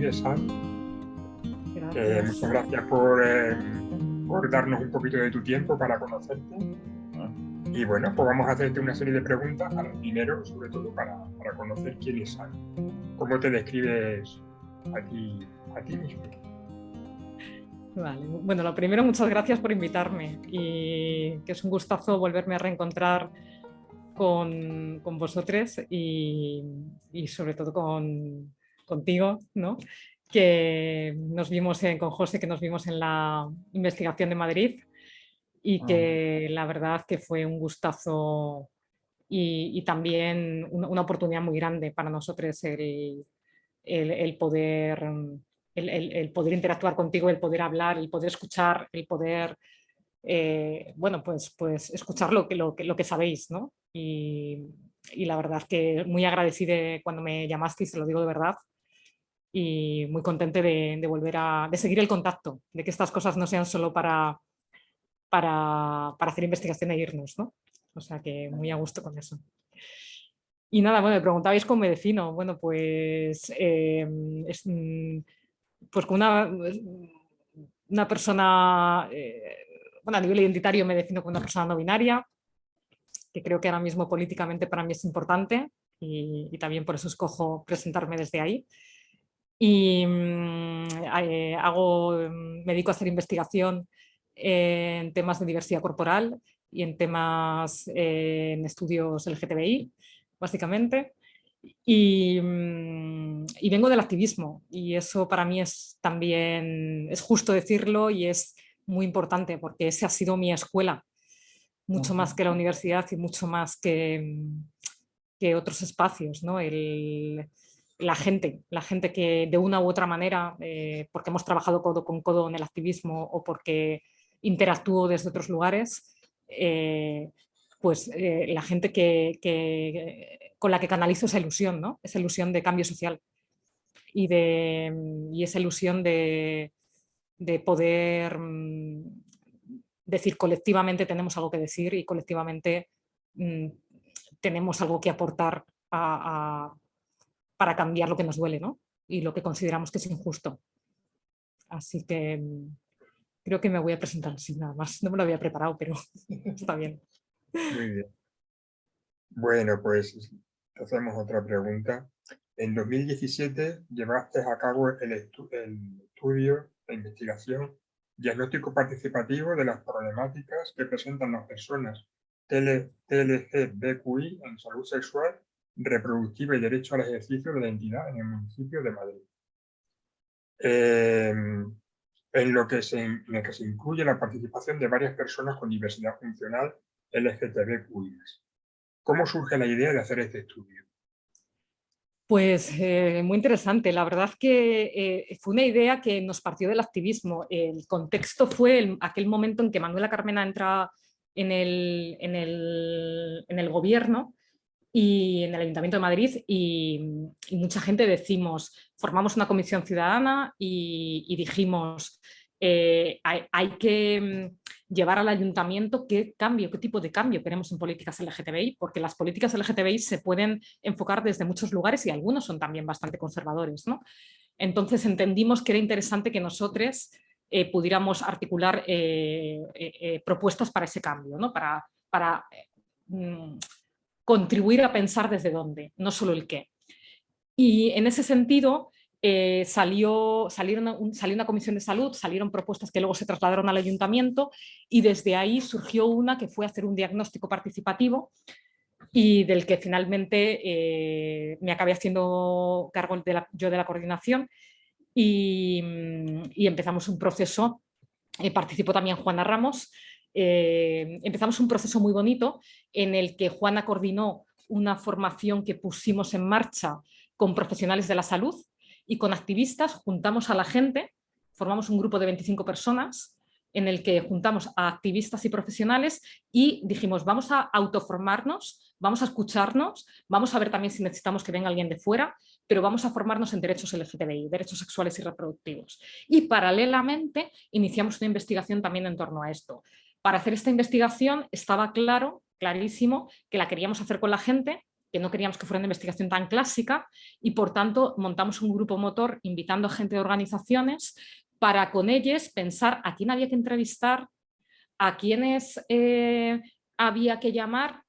es Anne. Gracias. Muchas gracias por darnos un poquito de tu tiempo para conocerte. Y bueno, pues vamos a hacerte una serie de preguntas. Primero, sobre todo, para conocer quién es Anne. ¿Cómo te describes a ti mismo? Vale. Bueno, lo primero, muchas gracias por invitarme y que es un gustazo volverme a reencontrar con vosotros y sobre todo contigo, ¿no? Que nos vimos con José, que nos vimos en la investigación de Madrid y que la verdad que fue un gustazo y también una oportunidad muy grande para nosotros el poder, el poder interactuar contigo, el poder hablar, el poder escuchar, el poder, bueno, pues escuchar lo que sabéis, ¿no? Y la verdad que muy agradecida cuando me llamasteis, te lo digo de verdad, y muy contenta de volver de seguir el contacto, de que estas cosas no sean solo para hacer investigación e irnos, ¿no? O sea que muy a gusto con eso. Y nada, bueno, me preguntabais cómo me defino. Bueno, pues, pues como una persona, bueno, a nivel identitario me defino como una persona no binaria, que creo que ahora mismo políticamente para mí es importante y también por eso escojo presentarme desde ahí. Y me dedico a hacer investigación en temas de diversidad corporal y en temas en estudios LGTBI, básicamente. Y vengo del activismo y eso para mí es también, es justo decirlo y es muy importante porque esa ha sido mi escuela, mucho más que la universidad y mucho más que otros espacios, ¿no? La gente que de una u otra manera, porque hemos trabajado codo con codo en el activismo o porque interactúo desde otros lugares, pues la gente con la que canalizo esa ilusión, ¿no? Esa ilusión de cambio social y esa ilusión de poder decir colectivamente tenemos algo que decir y colectivamente mm, tenemos algo que aportar para cambiar lo que nos duele, ¿no? Y lo que consideramos que es injusto. Así que creo que me voy a presentar así nada más. No me lo había preparado, pero está bien. Muy bien. Bueno, pues hacemos otra pregunta. En 2017 llevaste a cabo el estudio, la investigación, diagnóstico participativo de las problemáticas que presentan las personas TLGBQI en salud sexual, reproductiva y derecho al ejercicio de la identidad en el municipio de Madrid. En el que se incluye la participación de varias personas con diversidad funcional LGTBQI. ¿Cómo surge la idea de hacer este estudio? Pues muy interesante. La verdad que fue una idea que nos partió del activismo. El contexto fue aquel momento en que Manuela Carmena entra en el gobierno y en el Ayuntamiento de Madrid y mucha gente formamos una comisión ciudadana y dijimos, hay que llevar al ayuntamiento qué tipo de cambio queremos en políticas LGTBI, porque las políticas LGTBI se pueden enfocar desde muchos lugares y algunos son también bastante conservadores, ¿no? Entonces entendimos que era interesante que nosotros pudiéramos articular propuestas para ese cambio, ¿no? Para contribuir a pensar desde dónde, no solo el qué. Y en ese sentido salió una comisión de salud, salieron propuestas que luego se trasladaron al ayuntamiento y desde ahí surgió una que fue hacer un diagnóstico participativo y del que finalmente me acabé haciendo cargo yo de la coordinación y empezamos un proceso. Participó también Juana Ramos. Empezamos un proceso muy bonito en el que Juana coordinó una formación que pusimos en marcha con profesionales de la salud y con activistas. Juntamos a la gente, formamos un grupo de 25 personas en el que juntamos a activistas y profesionales y dijimos, vamos a autoformarnos, vamos a escucharnos, vamos a ver también si necesitamos que venga alguien de fuera, pero vamos a formarnos en derechos LGTBI, derechos sexuales y reproductivos. Y paralelamente iniciamos una investigación también en torno a esto. Para hacer esta investigación estaba clarísimo, que la queríamos hacer con la gente, que no queríamos que fuera una investigación tan clásica y por tanto montamos un grupo motor invitando a gente de organizaciones para con ellos pensar a quién había que entrevistar, a quiénes había que llamar,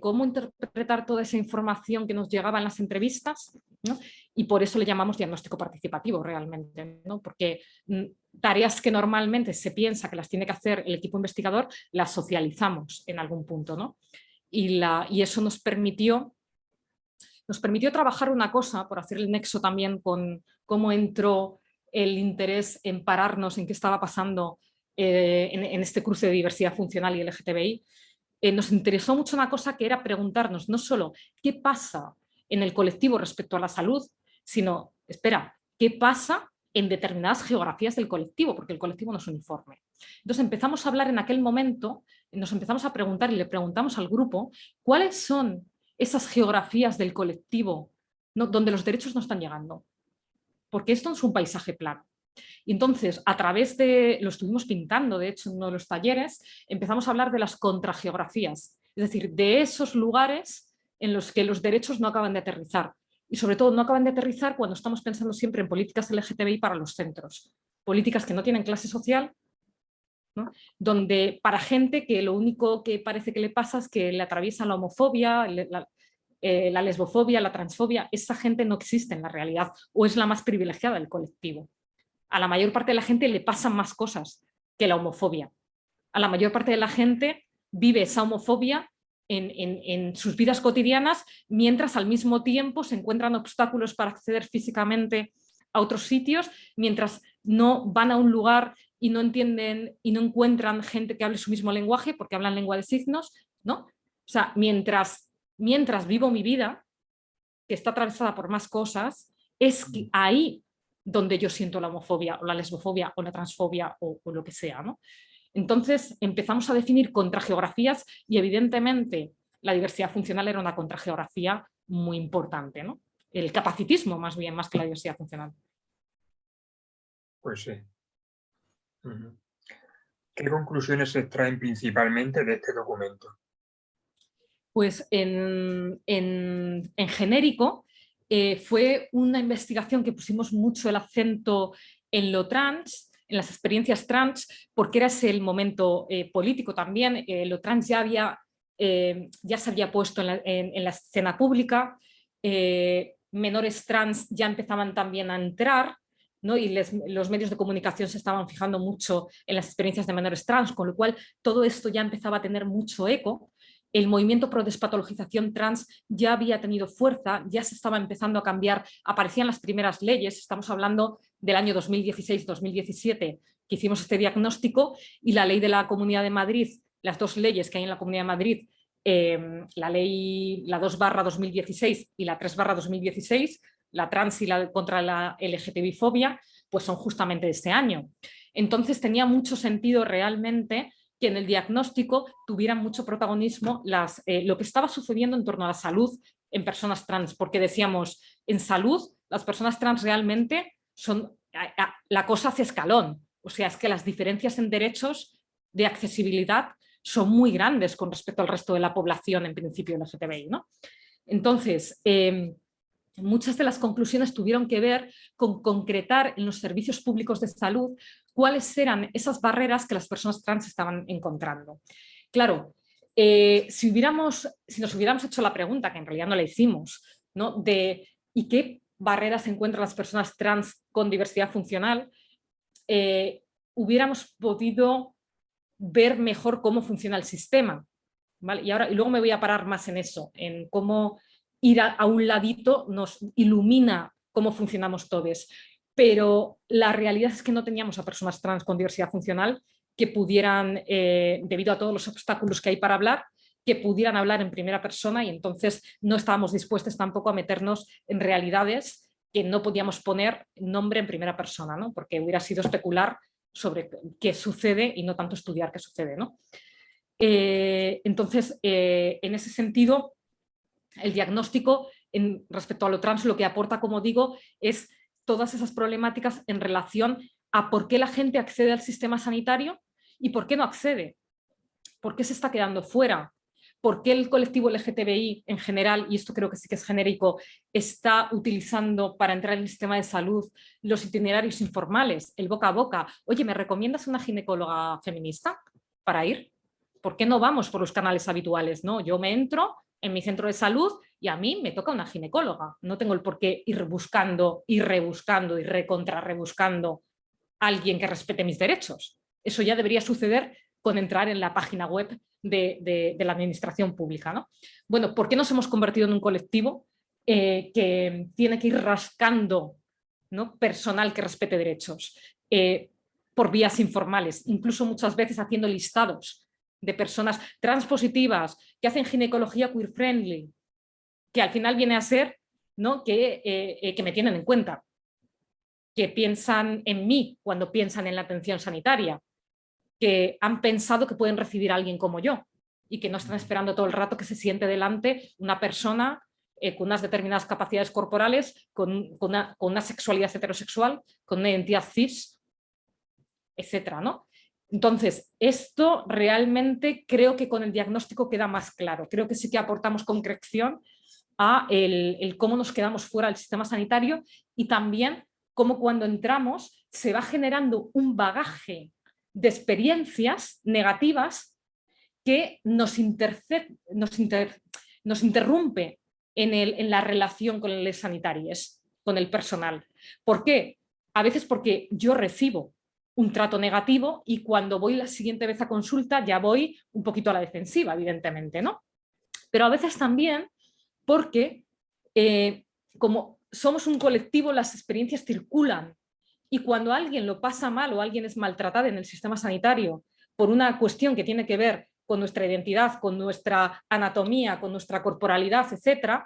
cómo interpretar toda esa información que nos llegaba en las entrevistas, ¿no? Y por eso le llamamos diagnóstico participativo realmente, ¿no? Porque tareas que normalmente se piensa que las tiene que hacer el equipo investigador, las socializamos en algún punto, ¿no? Y eso nos permitió trabajar una cosa, por hacer el nexo también con cómo entró el interés en pararnos en qué estaba pasando en este cruce de diversidad funcional y LGTBI. Nos interesó mucho una cosa que era preguntarnos no solo qué pasa en el colectivo respecto a la salud, sino, espera, qué pasa en determinadas geografías del colectivo, porque el colectivo no es uniforme. Entonces empezamos a hablar en aquel momento, nos empezamos a preguntar y le preguntamos al grupo cuáles son esas geografías del colectivo, ¿no?, donde los derechos no están llegando. Porque esto no es un paisaje plano. Y entonces, a través de, lo estuvimos pintando, de hecho, en uno de los talleres, empezamos a hablar de las contrageografías, es decir, de esos lugares en los que los derechos no acaban de aterrizar. Y sobre todo no acaban de aterrizar cuando estamos pensando siempre en políticas LGTBI para los centros. Políticas que no tienen clase social, ¿no?, donde para gente que lo único que parece que le pasa es que le atraviesa la homofobia, la lesbofobia, la transfobia, esa gente no existe en la realidad o es la más privilegiada del colectivo. A la mayor parte de la gente le pasan más cosas que la homofobia. A la mayor parte de la gente vive esa homofobia en sus vidas cotidianas, mientras al mismo tiempo se encuentran obstáculos para acceder físicamente a otros sitios, mientras no van a un lugar y no entienden y no encuentran gente que hable su mismo lenguaje porque hablan lengua de signos, ¿no? O sea, mientras vivo mi vida, que está atravesada por más cosas, es que ahí donde yo siento la homofobia o la lesbofobia o la transfobia o lo que sea, ¿no? Entonces empezamos a definir contrageografías y evidentemente la diversidad funcional era una contrageografía muy importante, ¿no? El capacitismo más bien, más que la diversidad funcional. Pues sí. ¿Qué conclusiones se extraen principalmente de este documento? Pues en genérico fue una investigación que pusimos mucho el acento en lo trans, en las experiencias trans, porque era ese el momento político también. Lo trans ya se había puesto en la escena pública, menores trans ya empezaban también a entrar, ¿no? Y los medios de comunicación se estaban fijando mucho en las experiencias de menores trans, con lo cual todo esto ya empezaba a tener mucho eco. El movimiento pro despatologización trans ya había tenido fuerza, ya se estaba empezando a cambiar, aparecían las primeras leyes, estamos hablando del año 2016-2017 que hicimos este diagnóstico, y la ley de la Comunidad de Madrid, las dos leyes que hay en la Comunidad de Madrid, la ley, la 2/2016 y la 3/2016, la trans y la contra la LGTBI-fobia, pues son justamente de este año. Entonces tenía mucho sentido realmente que en el diagnóstico tuvieran mucho protagonismo lo que estaba sucediendo en torno a la salud en personas trans, porque decíamos, en salud las personas trans realmente son, la cosa hace escalón, o sea, es que las diferencias en derechos de accesibilidad son muy grandes con respecto al resto de la población, en principio LGTBI, ¿no? Entonces, muchas de las conclusiones tuvieron que ver con concretar en los servicios públicos de salud cuáles eran esas barreras que las personas trans estaban encontrando. Claro, si nos hubiéramos hecho la pregunta, que en realidad no la hicimos, ¿no?, de ¿y qué barreras encuentran las personas trans con diversidad funcional?, hubiéramos podido ver mejor cómo funciona el sistema, ¿vale? Y luego me voy a parar más en eso, en cómo ir a un ladito nos ilumina cómo funcionamos todos. Pero la realidad es que no teníamos a personas trans con diversidad funcional que pudieran, debido a todos los obstáculos que hay para hablar, que pudieran hablar en primera persona, y entonces no estábamos dispuestos tampoco a meternos en realidades que no podíamos poner nombre en primera persona, ¿no?, porque hubiera sido especular sobre qué sucede y no tanto estudiar qué sucede, ¿no? Entonces, en ese sentido, el diagnóstico respecto a lo trans lo que aporta, como digo, es todas esas problemáticas en relación a por qué la gente accede al sistema sanitario y por qué no accede, por qué se está quedando fuera, por qué el colectivo LGTBI en general, y esto creo que sí que es genérico, está utilizando para entrar en el sistema de salud los itinerarios informales, el boca a boca. Oye, ¿me recomiendas una ginecóloga feminista para ir? ¿Por qué no vamos por los canales habituales? ¿No? Yo me entro en mi centro de salud y a mí me toca una ginecóloga. No tengo el por qué ir buscando y rebuscando y recontra-rebuscando a alguien que respete mis derechos. Eso ya debería suceder con entrar en la página web de la administración pública, ¿no? Bueno, ¿por qué nos hemos convertido en un colectivo que tiene que ir rascando, ¿no?, personal que respete derechos por vías informales, incluso muchas veces haciendo listados de personas transpositivas que hacen ginecología queer friendly, que al final viene a ser, ¿no?, que me tienen en cuenta, que piensan en mí cuando piensan en la atención sanitaria, que han pensado que pueden recibir a alguien como yo y que no están esperando todo el rato que se siente delante una persona con unas determinadas capacidades corporales, con una sexualidad heterosexual, con una identidad cis, etcétera, ¿no? Entonces, esto realmente creo que con el diagnóstico queda más claro. Creo que sí que aportamos concreción a el cómo nos quedamos fuera del sistema sanitario y también cómo cuando entramos se va generando un bagaje de experiencias negativas que nos interrumpe en la relación con los sanitarios, con el personal. ¿Por qué? A veces porque yo recibo un trato negativo y cuando voy la siguiente vez a consulta ya voy un poquito a la defensiva, evidentemente, ¿no? Pero a veces también porque como somos un colectivo, las experiencias circulan y cuando alguien lo pasa mal o alguien es maltratado en el sistema sanitario por una cuestión que tiene que ver con nuestra identidad, con nuestra anatomía, con nuestra corporalidad, etc.,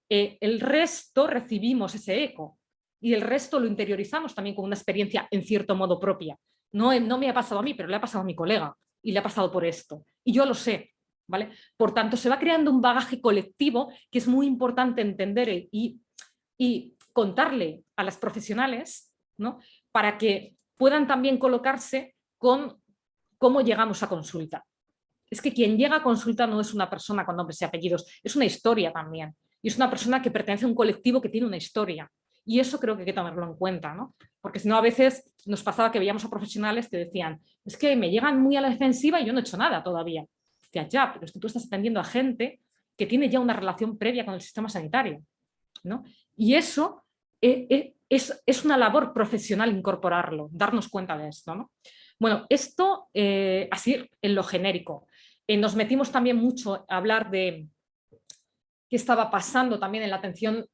el resto recibimos ese eco y el resto lo interiorizamos también con una experiencia en cierto modo propia. No me ha pasado a mí, pero le ha pasado a mi colega y le ha pasado por esto. Y yo lo sé, ¿vale? Por tanto, se va creando un bagaje colectivo que es muy importante entender y contarle a las profesionales, ¿no?, para que puedan también colocarse con cómo llegamos a consulta. Es que quien llega a consulta no es una persona con nombres y apellidos, es una historia también. Y es una persona que pertenece a un colectivo que tiene una historia. Y eso creo que hay que tenerlo en cuenta, ¿no? Porque si no, a veces nos pasaba que veíamos a profesionales que decían, es que me llegan muy a la defensiva y yo no he hecho nada todavía. Decía, ya, pero es que tú estás atendiendo a gente que tiene ya una relación previa con el sistema sanitario, ¿no? Y eso es una labor profesional incorporarlo, darnos cuenta de esto, ¿no? Bueno, esto así en lo genérico. Nos metimos también mucho a hablar de qué estaba pasando también en la atención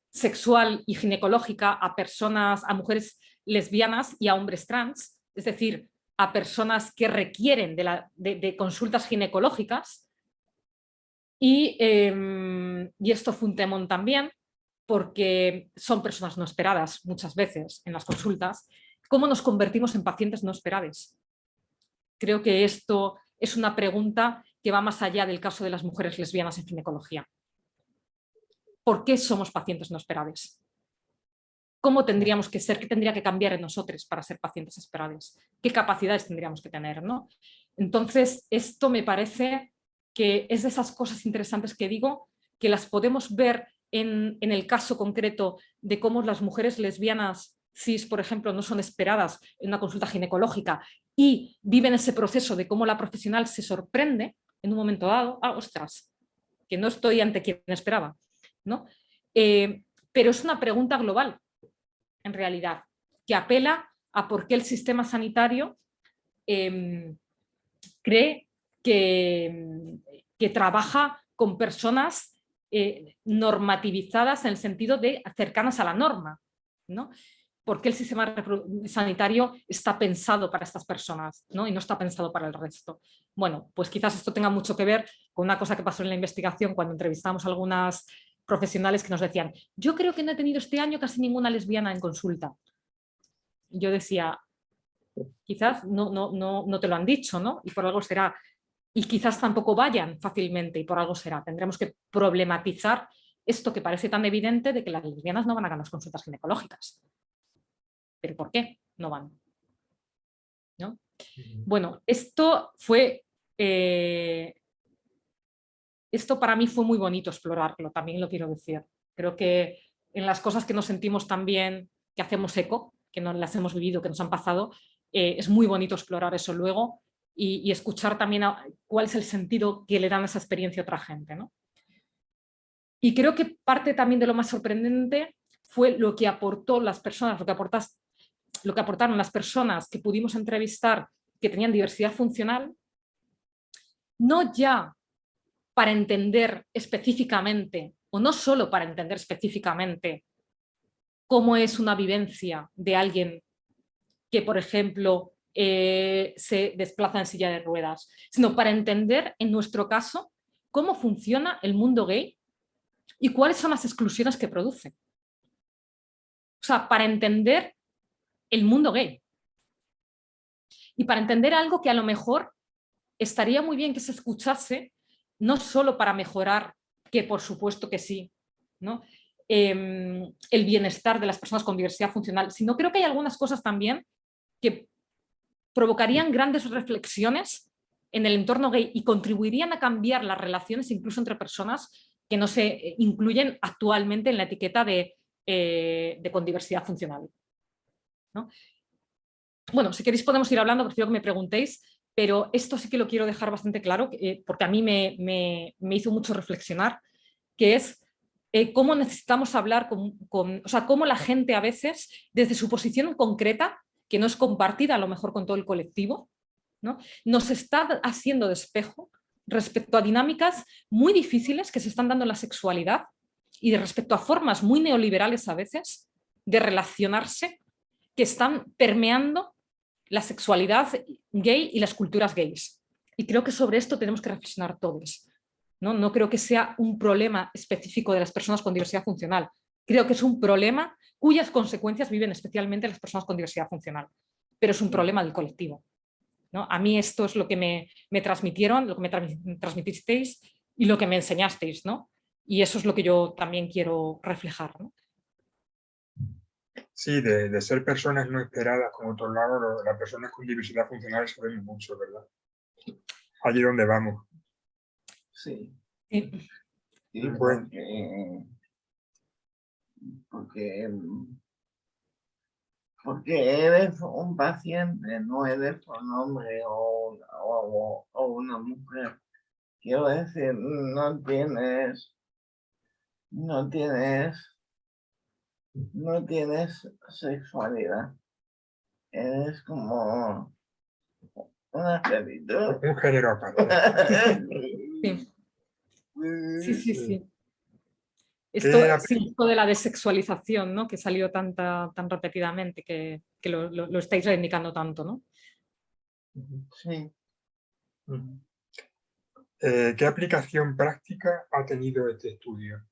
sexual y ginecológica a personas, a mujeres lesbianas y a hombres trans, es decir, a personas que requieren de consultas ginecológicas. Y esto fue un temón también, porque son personas no esperadas muchas veces en las consultas. ¿Cómo nos convertimos en pacientes no esperados? Creo que esto es una pregunta que va más allá del caso de las mujeres lesbianas en ginecología. ¿Por qué somos pacientes no esperados? ¿Cómo tendríamos que ser? ¿Qué tendría que cambiar en nosotros para ser pacientes esperados? ¿Qué capacidades tendríamos que tener, ¿no? Entonces, esto me parece que es de esas cosas interesantes que digo, que las podemos ver en el caso concreto de cómo las mujeres lesbianas cis, por ejemplo, no son esperadas en una consulta ginecológica y viven ese proceso de cómo la profesional se sorprende en un momento dado, ostras, que no estoy ante quien esperaba, ¿no? Pero es una pregunta global, en realidad, que apela a por qué el sistema sanitario cree que trabaja con personas normativizadas en el sentido de cercanas a la norma, ¿no? ¿Por qué el sistema sanitario está pensado para estas personas, ¿no?, y no está pensado para el resto? Bueno, pues quizás esto tenga mucho que ver con una cosa que pasó en la investigación cuando entrevistamos a algunas profesionales que nos decían, yo creo que no he tenido este año casi ninguna lesbiana en consulta. Y yo decía, quizás no te lo han dicho, ¿no? Y por algo será. Y quizás tampoco vayan fácilmente y por algo será. Tendremos que problematizar esto que parece tan evidente de que las lesbianas no van a ganar las consultas ginecológicas. ¿Pero por qué no van? ¿No? Bueno, esto fue esto para mí fue muy bonito explorarlo, también lo quiero decir. Creo que en las cosas que nos sentimos también, que hacemos eco, que no las hemos vivido, que nos han pasado, es muy bonito explorar eso luego y escuchar también cuál es el sentido que le dan a esa experiencia a otra gente, ¿no? Y creo que parte también de lo más sorprendente fue lo que aportó las personas, lo que aportaron las personas que pudimos entrevistar que tenían diversidad funcional, no ya para entender específicamente, o no solo para entender específicamente cómo es una vivencia de alguien que, por ejemplo, se desplaza en silla de ruedas, sino para entender, en nuestro caso, cómo funciona el mundo gay y cuáles son las exclusiones que produce. O sea, para entender el mundo gay. Y para entender algo que a lo mejor estaría muy bien que se escuchase, no solo para mejorar, que por supuesto que sí, ¿no? El bienestar de las personas con diversidad funcional, sino creo que hay algunas cosas también que provocarían grandes reflexiones en el entorno gay y contribuirían a cambiar las relaciones incluso entre personas que no se incluyen actualmente en la etiqueta de con diversidad funcional, ¿no? Bueno, si queréis podemos ir hablando, prefiero que me preguntéis, pero esto sí que lo quiero dejar bastante claro, porque a mí me hizo mucho reflexionar, que es cómo necesitamos hablar o sea, cómo la gente a veces, desde su posición concreta, que no es compartida a lo mejor con todo el colectivo, ¿no? Nos está haciendo de espejo respecto a dinámicas muy difíciles que se están dando en la sexualidad y de respecto a formas muy neoliberales a veces de relacionarse que están permeando la sexualidad gay y las culturas gays. Y creo que sobre esto tenemos que reflexionar todos. No creo que sea un problema específico de las personas con diversidad funcional. Creo que es un problema cuyas consecuencias viven especialmente las personas con diversidad funcional. Pero es un problema del colectivo, ¿no? A mí esto es lo que me transmitieron, lo que me transmitisteis y lo que me enseñasteis, ¿no? Y eso es lo que yo también quiero reflejar, ¿no? Sí, de ser personas no esperadas, con otro lado, las personas con diversidad funcional sabemos mucho, ¿verdad? Allí donde vamos. Sí. Sí. Sí, Bueno. Porque eres un paciente, no eres un hombre o una mujer. Quiero decir, no tienes sexualidad. Eres como una perrito. Un género aparte. Sí. Sí. Esto de la desexualización, ¿no? Que salió tan repetidamente, que lo estáis reivindicando tanto, ¿no? Sí. ¿Qué aplicación práctica ha tenido este estudio?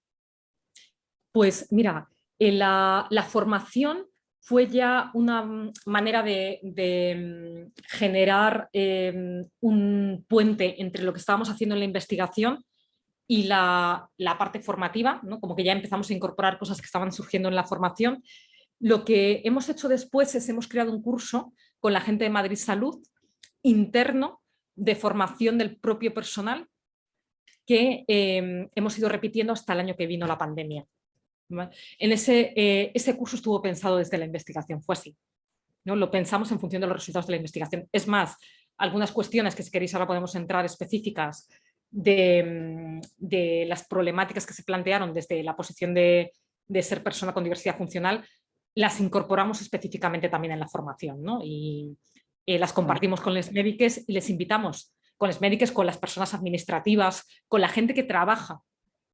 Pues mira, la formación fue ya una manera de generar un puente entre lo que estábamos haciendo en la investigación y la parte formativa, ¿no? Como que ya empezamos a incorporar cosas que estaban surgiendo en la formación. Lo que hemos hecho después es hemos creado un curso con la gente de Madrid Salud interno de formación del propio personal que hemos ido repitiendo hasta el año que vino la pandemia. En ese curso estuvo pensado desde la investigación, fue así, ¿no? Lo pensamos en función de los resultados de la investigación. Es más, algunas cuestiones que si queréis ahora podemos entrar específicas de las problemáticas que se plantearon desde la posición de ser persona con diversidad funcional, las incorporamos específicamente también en la formación, ¿no? Y las compartimos con los médicos y les invitamos con los médicos, con las personas administrativas, con la gente que trabaja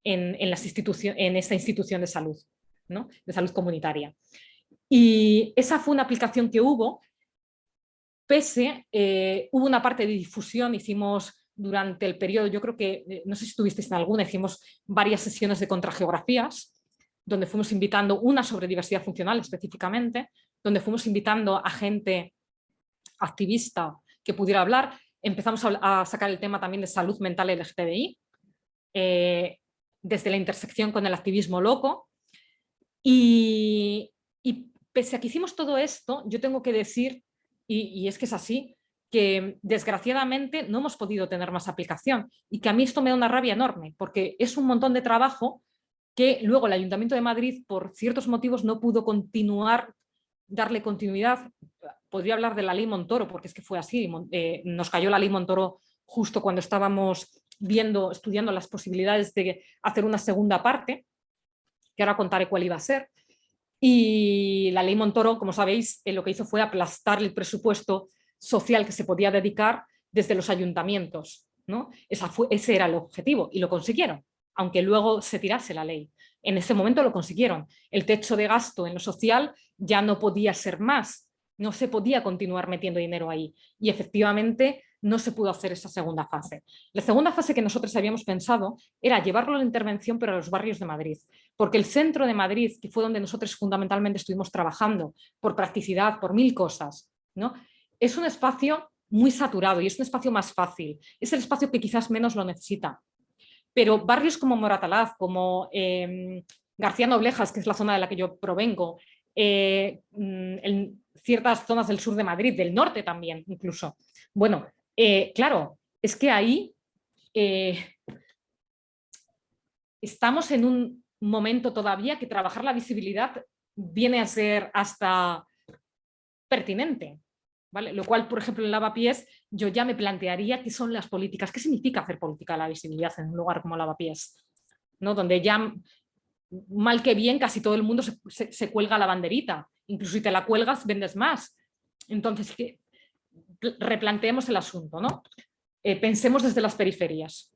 en esta institución de salud, ¿no? De salud comunitaria. Y esa fue una aplicación que hubo, hubo una parte de difusión, hicimos durante el periodo, yo creo que, no sé si estuvisteis en alguna, hicimos varias sesiones de contrageografías, donde fuimos invitando, una sobre diversidad funcional específicamente, donde fuimos invitando a gente activista que pudiera hablar. Empezamos a sacar el tema también de salud mental LGTBI, desde la intersección con el activismo loco. Y pese a que hicimos todo esto, yo tengo que decir, y es que es así, que desgraciadamente no hemos podido tener más aplicación y que a mí esto me da una rabia enorme porque es un montón de trabajo que luego el Ayuntamiento de Madrid por ciertos motivos no pudo darle continuidad. Podría hablar de la ley Montoro porque es que fue así, nos cayó la ley Montoro justo cuando estábamos estudiando las posibilidades de hacer una segunda parte, que ahora contaré cuál iba a ser. Y la ley Montoro, como sabéis, lo que hizo fue aplastar el presupuesto social que se podía dedicar desde los ayuntamientos, ¿no? Ese era el objetivo y lo consiguieron, aunque luego se tirase la ley. En ese momento lo consiguieron. El techo de gasto en lo social ya no podía ser más, no se podía continuar metiendo dinero ahí y efectivamente no se pudo hacer esa segunda fase. La segunda fase que nosotros habíamos pensado era llevarlo a la intervención pero a los barrios de Madrid, porque el centro de Madrid, que fue donde nosotros fundamentalmente estuvimos trabajando por practicidad, por 1000 cosas, ¿no? Es un espacio muy saturado y es un espacio más fácil, es el espacio que quizás menos lo necesita. Pero barrios como Moratalaz, como García Noblejas, que es la zona de la que yo provengo, en ciertas zonas del sur de Madrid, del norte también incluso. Bueno, claro, es que ahí estamos en un momento todavía que trabajar la visibilidad viene a ser hasta pertinente, ¿vale? Lo cual, por ejemplo, en Lavapiés yo ya me plantearía qué son las políticas, qué significa hacer política de la visibilidad en un lugar como Lavapiés, ¿no? Donde ya mal que bien casi todo el mundo se cuelga la banderita, incluso si te la cuelgas vendes más. Entonces, replanteemos el asunto, ¿no? Pensemos desde las periferias,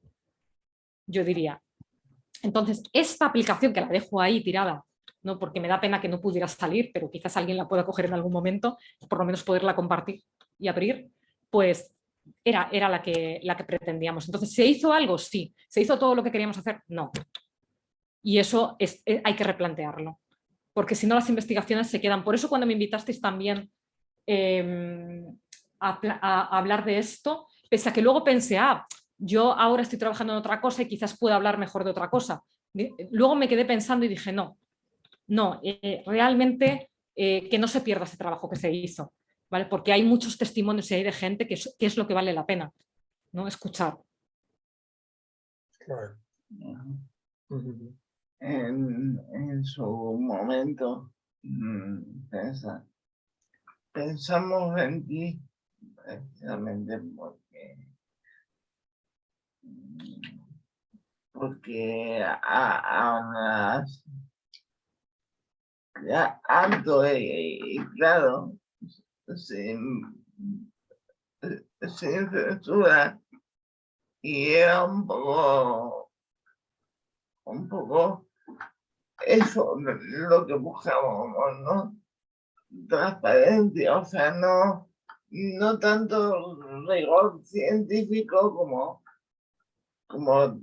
yo diría. Entonces, esta aplicación que la dejo ahí tirada, ¿no? Porque me da pena que no pudiera salir, pero quizás alguien la pueda coger en algún momento, por lo menos poderla compartir y abrir, pues era la que pretendíamos. Entonces, ¿se hizo algo? Sí. ¿Se hizo todo lo que queríamos hacer? No. Y eso hay que replantearlo, porque si no las investigaciones se quedan. Por eso cuando me invitasteis también a hablar de esto, pese a que luego pensé, yo ahora estoy trabajando en otra cosa y quizás pueda hablar mejor de otra cosa. Luego me quedé pensando y dije, no, realmente que no se pierda ese trabajo que se hizo, ¿vale? Porque hay muchos testimonios y hay de gente que es lo que vale la pena, ¿no? Escuchar. Claro. En su momento, pensamos en ti precisamente porque hablas alto y claro, sin censura, y era un poco eso lo que buscábamos, ¿no? Transparencia, o sea, no tanto rigor científico como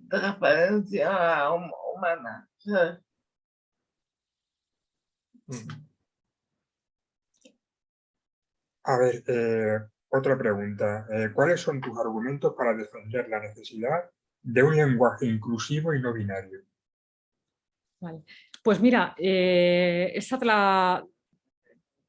transparencia humana, ¿sabes? A ver, otra pregunta. ¿Cuáles son tus argumentos para defender la necesidad de un lenguaje inclusivo y no binario? Vale. Pues mira, esa te la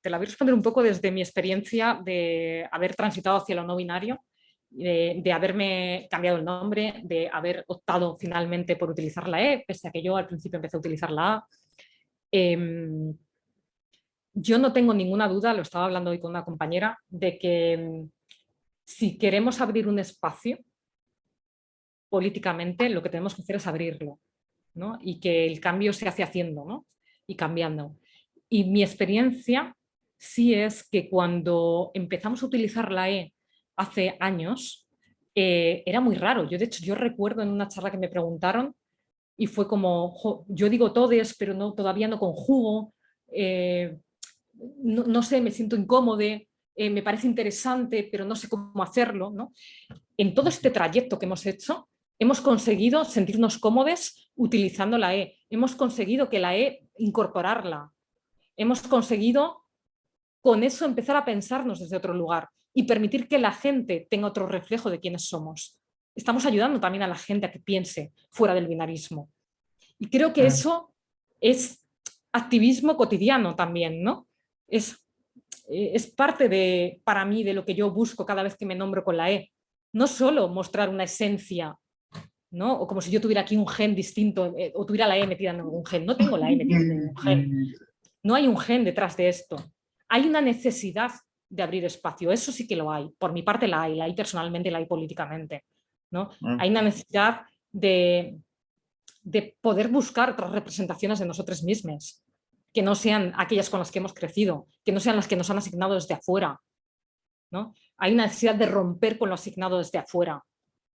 voy a responder un poco desde mi experiencia de haber transitado hacia lo no binario, de haberme cambiado el nombre, de haber optado finalmente por utilizar la E, pese a que yo al principio empecé a utilizar la A. Yo no tengo ninguna duda, lo estaba hablando hoy con una compañera, de que si queremos abrir un espacio políticamente, lo que tenemos que hacer es abrirlo, ¿no? Y que el cambio se hace haciendo, ¿no? Y cambiando. Y mi experiencia sí es que cuando empezamos a utilizar la E hace años, era muy raro. Yo, de hecho, yo recuerdo en una charla que me preguntaron y fue como, yo digo todes, pero no, todavía no conjugo, no sé, me siento incómodo, me parece interesante, pero no sé cómo hacerlo, ¿no? En todo este trayecto que hemos hecho, hemos conseguido sentirnos cómodos utilizando la E. Hemos conseguido que la E incorporarla. Hemos conseguido con eso empezar a pensarnos desde otro lugar y permitir que la gente tenga otro reflejo de quiénes somos. Estamos ayudando también a la gente a que piense fuera del binarismo. Y creo que eso es activismo cotidiano también, ¿no? Es es parte de, para mí, de lo que yo busco cada vez que me nombro con la E. No solo mostrar una esencia, ¿no? O como si yo tuviera aquí un gen distinto o tuviera la E metida en algún gen. No tengo la E metida en ningún gen. No hay un gen detrás de esto. Hay una necesidad de abrir espacio. Eso sí que lo hay. Por mi parte la hay personalmente, la hay políticamente, ¿no? Hay una necesidad de poder buscar otras representaciones de nosotros mismos, que no sean aquellas con las que hemos crecido, que no sean las que nos han asignado desde afuera, ¿no? Hay una necesidad de romper con lo asignado desde afuera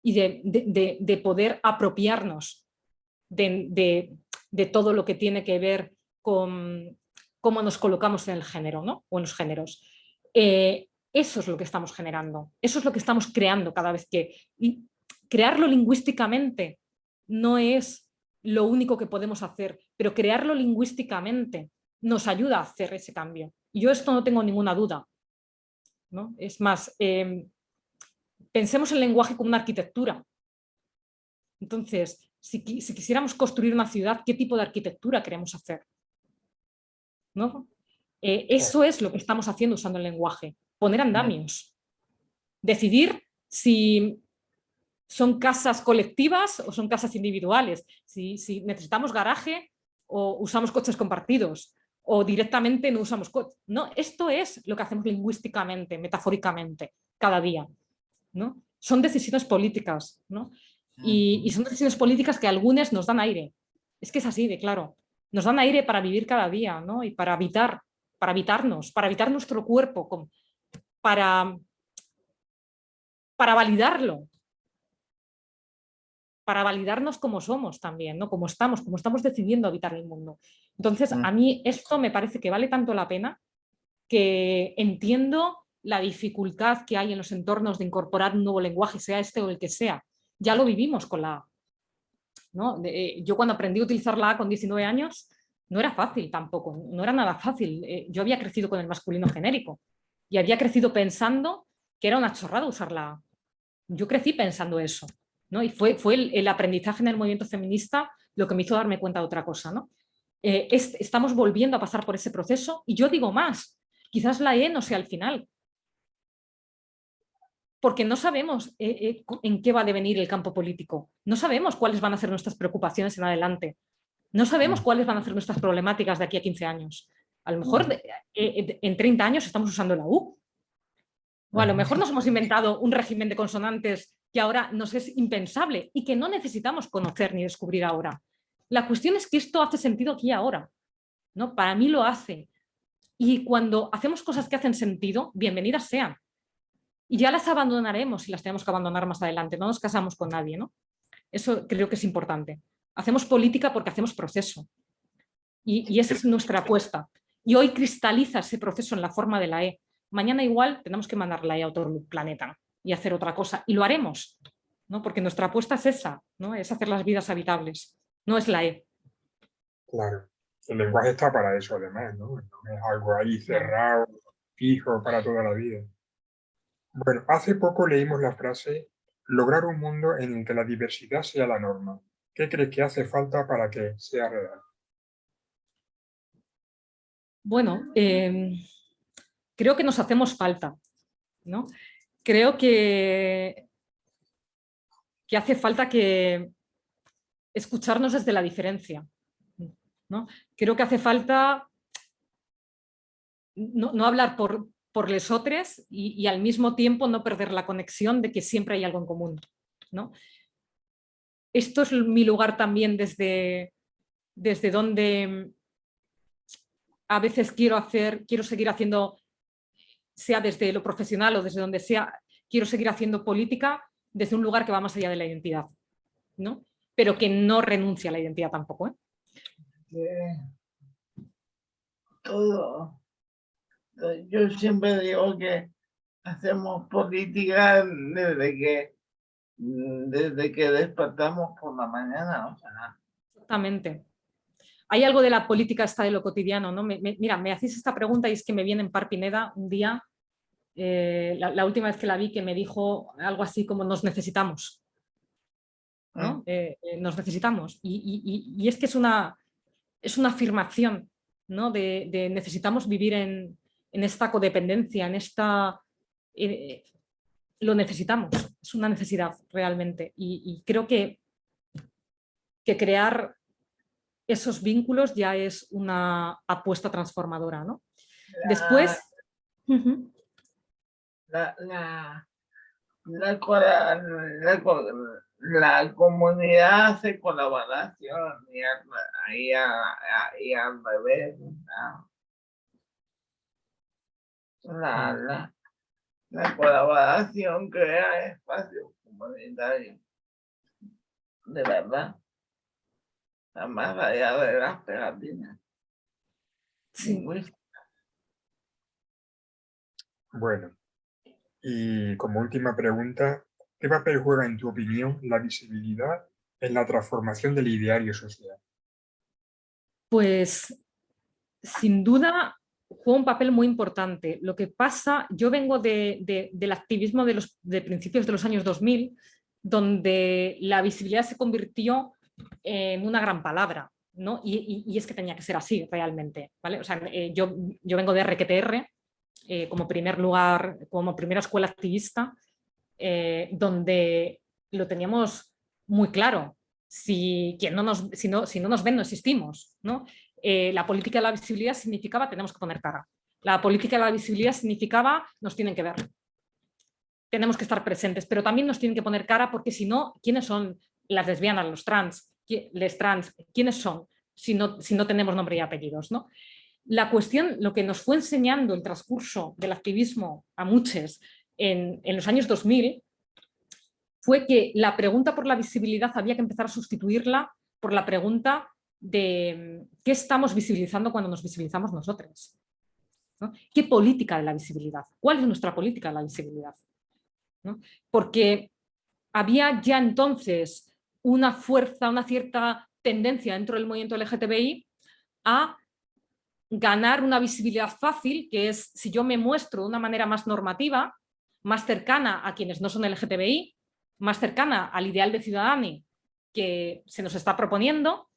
y de poder apropiarnos de todo lo que tiene que ver con cómo nos colocamos en el género, ¿no? O en los géneros. Eso es lo que estamos generando, eso es lo que estamos creando cada vez que... Y crearlo lingüísticamente no es lo único que podemos hacer, pero crearlo lingüísticamente nos ayuda a hacer ese cambio. Y yo esto no tengo ninguna duda, ¿no? Es más, pensemos el lenguaje como una arquitectura. Entonces, si quisiéramos construir una ciudad, ¿qué tipo de arquitectura queremos hacer? ¿No? Eso es lo que estamos haciendo usando el lenguaje, poner andamios, decidir si son casas colectivas o son casas individuales, si necesitamos garaje o usamos coches compartidos o directamente no usamos coches. No, esto es lo que hacemos lingüísticamente, metafóricamente, cada día, ¿no? Son decisiones políticas, ¿no? Y son decisiones políticas que a algunas nos dan aire. Es que es así de claro. Nos dan aire para vivir cada día, ¿no? Y para habitarnos, para habitar nuestro cuerpo, para validarlo, para validarnos como somos también, ¿no? Como estamos decidiendo habitar el mundo. Entonces, a mí esto me parece que vale tanto la pena que entiendo la dificultad que hay en los entornos de incorporar un nuevo lenguaje, sea este o el que sea. Ya lo vivimos con la A, ¿no? Yo cuando aprendí a utilizar la A con 19 años, no era fácil tampoco, no era nada fácil. Yo había crecido con el masculino genérico y había crecido pensando que era una chorrada usar la A. Yo crecí pensando eso, ¿no? Y fue el aprendizaje en el movimiento feminista lo que me hizo darme cuenta de otra cosa, ¿no? Estamos volviendo a pasar por ese proceso y yo digo más, quizás la E no sea el final, porque no sabemos en qué va a devenir el campo político, no sabemos cuáles van a ser nuestras preocupaciones en adelante, no sabemos cuáles van a ser nuestras problemáticas de aquí a 15 años. A lo mejor en 30 años estamos usando la U, o a lo mejor nos hemos inventado un régimen de consonantes que ahora nos es impensable y que no necesitamos conocer ni descubrir ahora. La cuestión es que esto hace sentido aquí y ahora, ¿no? Para mí lo hace. Y cuando hacemos cosas que hacen sentido, bienvenidas sean. Y ya las abandonaremos si las tenemos que abandonar más adelante. No nos casamos con nadie, ¿no? Eso creo que es importante. Hacemos política porque hacemos proceso. Y esa es nuestra apuesta. Y hoy cristaliza ese proceso en la forma de la E. Mañana igual tenemos que mandar la E a otro planeta y hacer otra cosa. Y lo haremos, ¿no? Porque nuestra apuesta es esa, ¿no? Es hacer las vidas habitables. No es la E. Claro. El lenguaje está para eso, además, ¿no? No es algo ahí cerrado, fijo para toda la vida. Bueno, hace poco leímos la frase lograr un mundo en el que la diversidad sea la norma. ¿Qué crees que hace falta para que sea real? Bueno, creo que nos hacemos falta, ¿no? Creo que hace falta que escucharnos desde la diferencia, ¿no? Creo que hace falta no hablar por lesotres y al mismo tiempo no perder la conexión de que siempre hay algo en común, ¿no? Esto es mi lugar también desde donde a veces quiero seguir haciendo, sea desde lo profesional o desde donde sea, quiero seguir haciendo política desde un lugar que va más allá de la identidad, ¿no? Pero que no renuncia a la identidad tampoco, ¿eh? Todo. Yo siempre digo que hacemos política desde que despertamos por la mañana, o sea. Exactamente. Hay algo de la política esta de lo cotidiano, ¿no? Mira, me hacéis esta pregunta y es que me viene en Par Pineda un día, la última vez que la vi, que me dijo algo así como nos necesitamos, ¿no? Nos necesitamos. Y es que es una afirmación, ¿no? De necesitamos vivir en en esta codependencia, en esta... lo necesitamos, es una necesidad realmente. Y creo que crear esos vínculos ya es una apuesta transformadora, ¿no? Después... La comunidad hace colaboración y al revés. La colaboración crea espacios comunitarios. De verdad. Más allá de las pegatinas. Sí. Bueno, y como última pregunta, ¿qué papel juega, en tu opinión, la visibilidad en la transformación del ideario social? Pues, sin duda, juega un papel muy importante. Lo que pasa, yo vengo del activismo de principios de los años 2000, donde la visibilidad se convirtió en una gran palabra, ¿no? Y es que tenía que ser así realmente, ¿vale? O sea, yo vengo de RQTR, como primer lugar, como primera escuela activista, donde lo teníamos muy claro. Si no nos ven, no existimos, ¿no? La política de la visibilidad significaba tenemos que poner cara. La política de la visibilidad significaba nos tienen que ver. Tenemos que estar presentes, pero también nos tienen que poner cara porque si no, ¿quiénes son las lesbianas, los trans? Les trans, ¿quiénes son? Si no tenemos nombre y apellidos, ¿no? La cuestión, lo que nos fue enseñando el transcurso del activismo a muchos en los años 2000 fue que la pregunta por la visibilidad había que empezar a sustituirla por la pregunta de qué estamos visibilizando cuando nos visibilizamos nosotros, ¿no? ¿Qué política de la visibilidad? ¿Cuál es nuestra política de la visibilidad? ¿No? Porque había ya entonces una fuerza, una cierta tendencia dentro del movimiento LGTBI a ganar una visibilidad fácil, que es si yo me muestro de una manera más normativa, más cercana a quienes no son LGTBI, más cercana al ideal de ciudadano que se nos está proponiendo,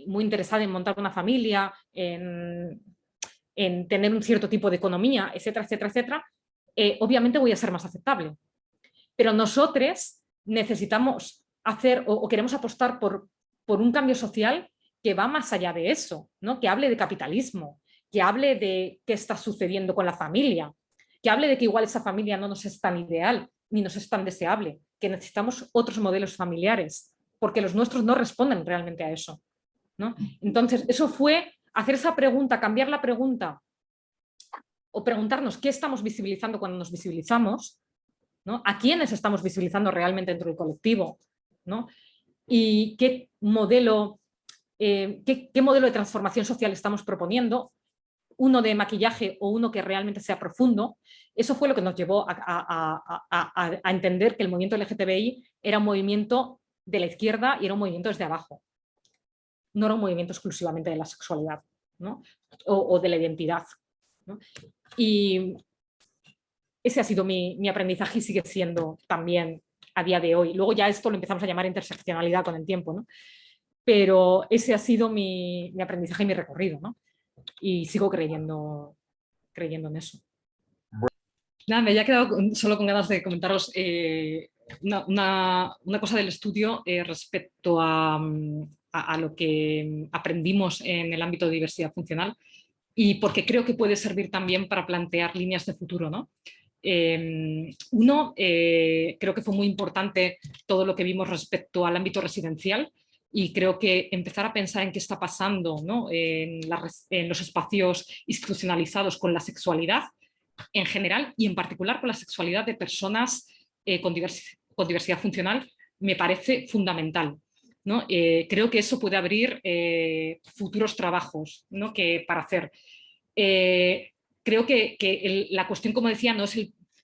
muy interesada en montar una familia, en tener un cierto tipo de economía, etcétera, etcétera, etcétera, obviamente voy a ser más aceptable. Pero nosotros necesitamos hacer o queremos apostar por un cambio social que va más allá de eso, ¿no? Que hable de capitalismo, que hable de qué está sucediendo con la familia, que hable de que igual esa familia no nos es tan ideal ni nos es tan deseable, que necesitamos otros modelos familiares, porque los nuestros no responden realmente a eso, ¿no? Entonces, eso fue hacer esa pregunta, cambiar la pregunta o preguntarnos qué estamos visibilizando cuando nos visibilizamos, ¿no? ¿A quiénes estamos visibilizando realmente dentro del colectivo? ¿No? Y qué modelo de transformación social estamos proponiendo, uno de maquillaje o uno que realmente sea profundo. Eso fue lo que nos llevó a entender que el movimiento LGTBI era un movimiento de la izquierda y era un movimiento desde abajo. No era un movimiento exclusivamente de la sexualidad, ¿no? o de la identidad, ¿no? Y ese ha sido mi aprendizaje y sigue siendo también a día de hoy. Luego ya esto lo empezamos a llamar interseccionalidad con el tiempo, ¿no? Pero ese ha sido mi aprendizaje y mi recorrido, ¿no? Y sigo creyendo en eso. Nada, me había quedado solo con ganas de comentaros una cosa del estudio respecto a lo que aprendimos en el ámbito de diversidad funcional y porque creo que puede servir también para plantear líneas de futuro, ¿no? Uno, creo que fue muy importante todo lo que vimos respecto al ámbito residencial y creo que empezar a pensar en qué está pasando, ¿no? en los espacios institucionalizados con la sexualidad en general y en particular con la sexualidad de personas con diversidad funcional me parece fundamental, ¿no? Creo que eso puede abrir futuros trabajos, ¿no? para hacer. Creo que la cuestión, como decía, no es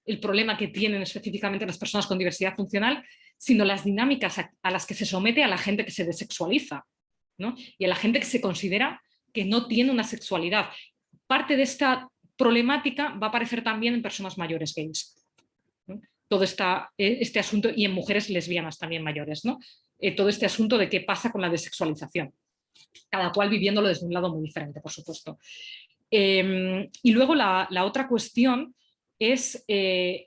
el problema que tienen específicamente las personas con diversidad funcional, sino las dinámicas a las que se somete a la gente que se desexualiza, ¿no? Y a la gente que se considera que no tiene una sexualidad. Parte de esta problemática va a aparecer también en personas mayores gays, ¿no? Todo este asunto, y en mujeres lesbianas también mayores, ¿no? Todo este asunto de qué pasa con la desexualización, cada cual viviéndolo desde un lado muy diferente, por supuesto. Y luego la otra cuestión es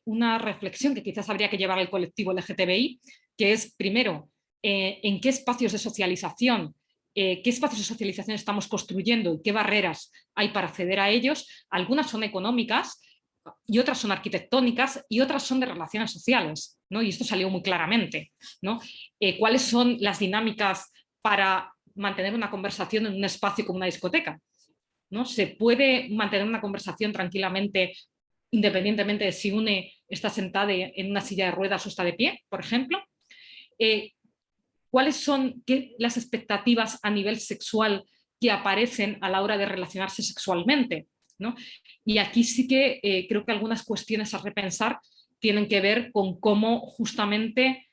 una reflexión que quizás habría que llevar al colectivo LGTBI, que es, primero, en qué espacios de socialización, estamos construyendo y qué barreras hay para acceder a ellos. Algunas son económicas y otras son arquitectónicas y otras son de relaciones sociales, ¿no? Y esto salió muy claramente, ¿no? ¿Cuáles son las dinámicas para mantener una conversación en un espacio como una discoteca? ¿No? Se puede mantener una conversación tranquilamente, independientemente de si una está sentada en una silla de ruedas o está de pie, por ejemplo. ¿Cuáles son las expectativas a nivel sexual que aparecen a la hora de relacionarse sexualmente? ¿No? Y aquí sí que creo que algunas cuestiones a repensar tienen que ver con cómo justamente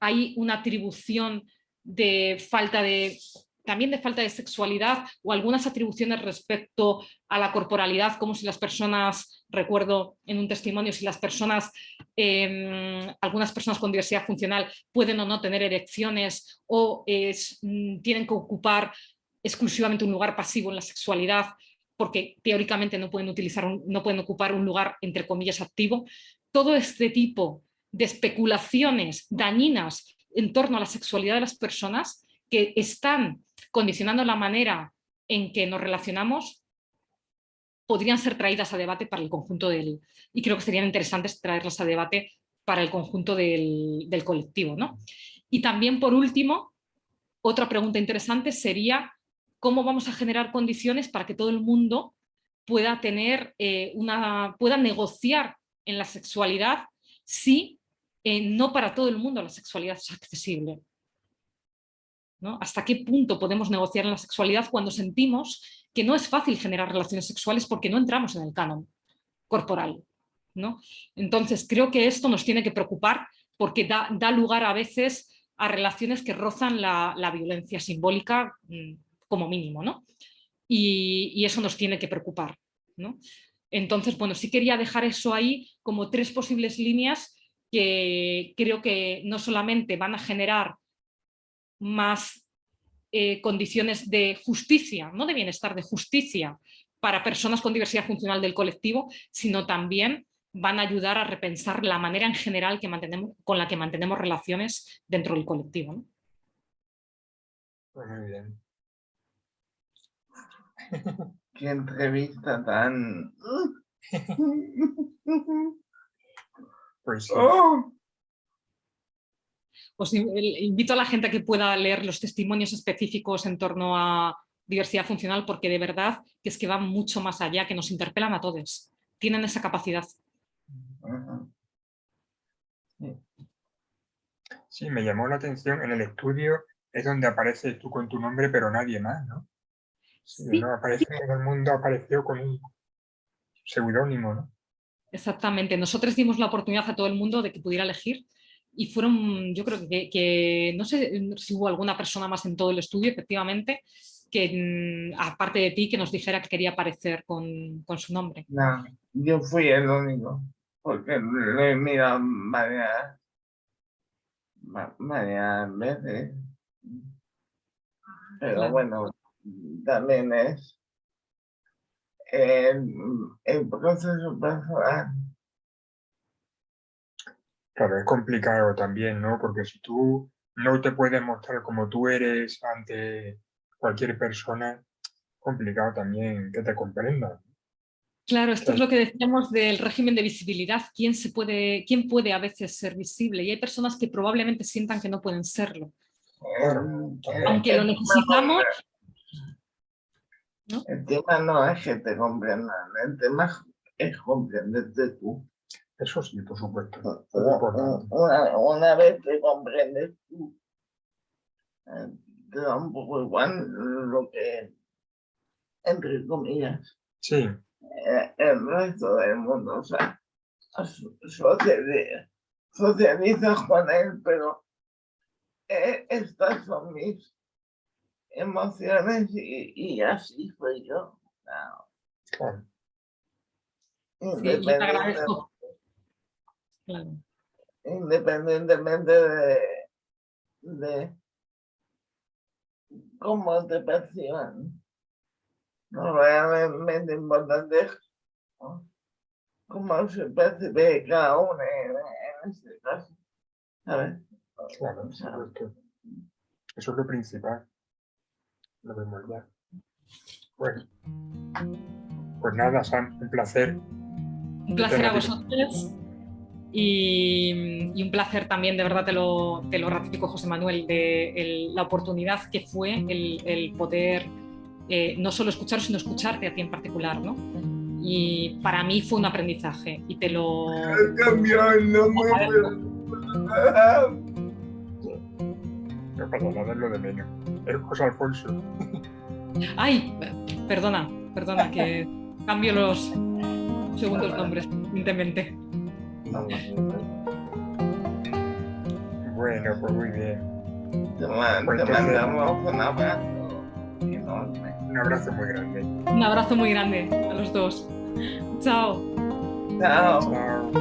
hay una atribución de falta de también de falta de sexualidad o algunas atribuciones respecto a la corporalidad, como si las personas, recuerdo en un testimonio, si las personas, algunas personas con diversidad funcional pueden o no tener erecciones o tienen que ocupar exclusivamente un lugar pasivo en la sexualidad porque teóricamente no pueden ocupar un lugar, entre comillas, activo. Todo este tipo de especulaciones dañinas en torno a la sexualidad de las personas que están condicionando la manera en que nos relacionamos podrían ser traídas a debate para el conjunto y creo que serían interesantes traerlas a debate para el conjunto del colectivo, ¿no? Y también, por último, otra pregunta interesante sería cómo vamos a generar condiciones para que todo el mundo pueda pueda negociar en la sexualidad si no para todo el mundo la sexualidad es accesible, ¿no? ¿Hasta qué punto podemos negociar en la sexualidad cuando sentimos que no es fácil generar relaciones sexuales porque no entramos en el canon corporal, ¿no? Entonces, creo que esto nos tiene que preocupar porque da lugar a veces a relaciones que rozan la violencia simbólica como mínimo, ¿no? Y eso nos tiene que preocupar, ¿no? Entonces, bueno, sí quería dejar eso ahí como tres posibles líneas que creo que no solamente van a generar más condiciones de justicia, no de bienestar, de justicia para personas con diversidad funcional del colectivo, sino también van a ayudar a repensar la manera en general con la que mantenemos relaciones dentro del colectivo, ¿no? Pues muy bien. Qué entrevista tan... Pues sí. Oh, Os invito a la gente a que pueda leer los testimonios específicos en torno a diversidad funcional porque de verdad que es que van mucho más allá, que nos interpelan a todos. Tienen esa capacidad. Sí, me llamó la atención, en el estudio es donde apareces tú con tu nombre, pero nadie más, ¿no? Sí, Sí, no aparece, todo el mundo apareció con un seudónimo, ¿no? exactamente. Nosotros dimos la oportunidad a todo el mundo de que pudiera elegir y fueron, yo creo que no sé si hubo alguna persona más en todo el estudio, efectivamente, que aparte de ti, que nos dijera que quería aparecer con su nombre. no, yo fui el único, porque lo he mirado varias veces, pero Claro. bueno, también es el proceso personal. Claro, es complicado también, ¿no? Porque si tú no te puedes mostrar como tú eres ante cualquier persona, complicado también que te comprendan. Claro, esto es Que- lo que decíamos del régimen de visibilidad. ¿Quién puede a veces ser visible? Y hay personas que probablemente sientan que no pueden serlo. claro, también. Aunque lo necesitamos, ¿no? El tema no es que te comprendan, el tema es comprenderte tú. Eso sí, por supuesto. Es importante. Una vez que comprendes tú, te da un poco igual lo que, entre comillas, Sí, el resto del mundo, o sea, socializas con él, pero estas son mis emociones y así soy yo. No, claro. Sí, yo te independiente, agradezco. Claro. independientemente de cómo te perciban. lo realmente importante es cómo se percibe cada uno en este caso, ¿sabes? Claro, O sea, supuesto. Eso es lo principal. Lo vemos ya. Bueno, pues nada, Sam, un placer. Un placer a vosotros y un placer también, de verdad te lo ratifico, José Manuel, de la oportunidad que fue el poder no solo escucharos, sino escucharte a ti en particular, ¿no? Y para mí fue un aprendizaje y te lo cambió el nombre, No pasa nada, es lo de menos. Es José Alfonso. Ay, perdona, que cambio los segundos nombres conscientemente. Bueno, pues muy bien. Te Pues entonces, mandamos un abrazo enorme. un abrazo muy grande. Un abrazo muy grande a los dos. Chao. Chao. Chao.